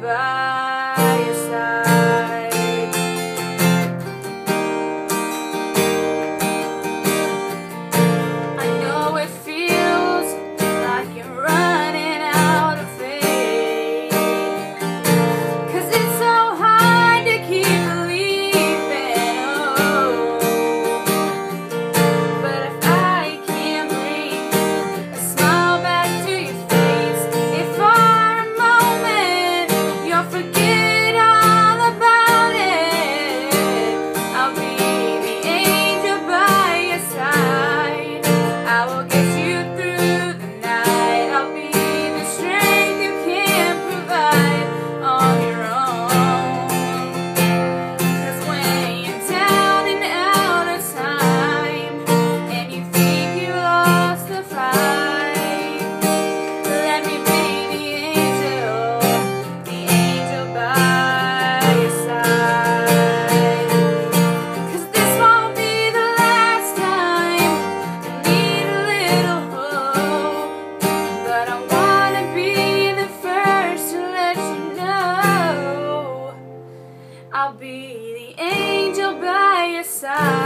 by your side. I know it feels like you're running out of faith, 'cause it's so hard to keep believing. Oh, but if I can bring a smile back to your face, if for a moment you'll forget all about it, I'll be the angel by your side. I will get you through the night. I'll be the strength you can't provide on your own. 'Cause when you're down and out of time and you think you lost the fight, let me be the angel by your side. 'Cause this won't be the last time you need a little hope, but I wanna be the first to let you know I'll be the angel by your side.